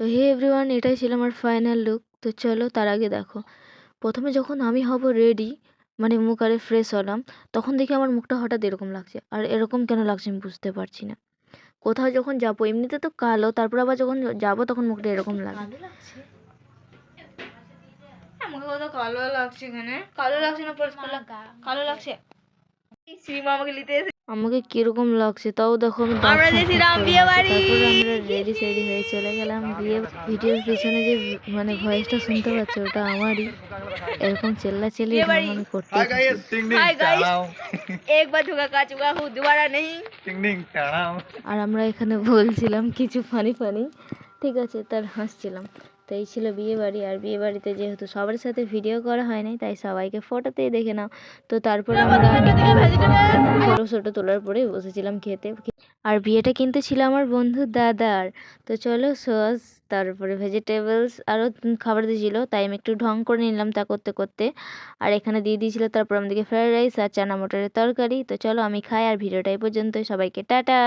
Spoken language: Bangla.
তো হে এভরিওয়ান, এটাই ছিল আমার ফাইনাল লুক। তো চলো তার আগে দেখো, প্রথমে যখন আমি হব রেডি, মানে মুখ আরে ফ্রেশ হলাম, তখন দেখি আমার মুখটা হঠাৎ এরকম লাগছে। আর এরকম কেন লাগছে আমি বুঝতে পারছি না। কোথাও যখন যাবো এমনিতে তো কালো, তারপর আবার যখন যাবো তখন মুখটা এরকম লাগে। আমাকে কত কালো লাগছে, এখানে কালো লাগছে না পরিষ্কার কালো লাগছে। আমাকে কিরকম লাগছে তাও দেখো, আমি আমরা গেছিলাম বিয়ে বাড়ি, তারপরে আমরা রেডি সেডি হয়ে চলে গেলাম বিয়ে। ভিডিওর পিছনে যে মানে ভয়েসটা শুনতে পাচ্ছ ওটা আমারই। এরকম চেল্লাচিল্লি ঢং আমি করতে একবার ঝুঁকা কা চুকা হু দুবারা নেই। আর আমরা এখানে বলছিলাম কিছু ফানি ফানি, ঠিক আছে, তার হাসছিলাম। তো এই ছিল বিয়ে বাড়ি। আর বিয়ে বাড়িতে যেহেতু সবার সাথে ভিডিও করা হয়নি, তাই সবাইকে ফটোতেই দেখে নাও। তো তারপরে আমরা ফটো তোলার পরে বসেছিলাম খেতে। আর বিয়েটা কিন্তু ছিল আমার বন্ধুর দাদার। তো চলো সস, তারপরে ভেজিটেবলস আরও খাবার দিয়েছিল, তাই আমি একটু ঢং করে নিলাম তা করতে করতে। আর এখানে দিয়ে দিয়েছিল তারপর আমাদেরকে ফ্রায়েড রাইস আর চানা মটরের তরকারি। তো চলো আমি খাই, আর ভিডিওটা এই পর্যন্তই। সবাইকে টাটা।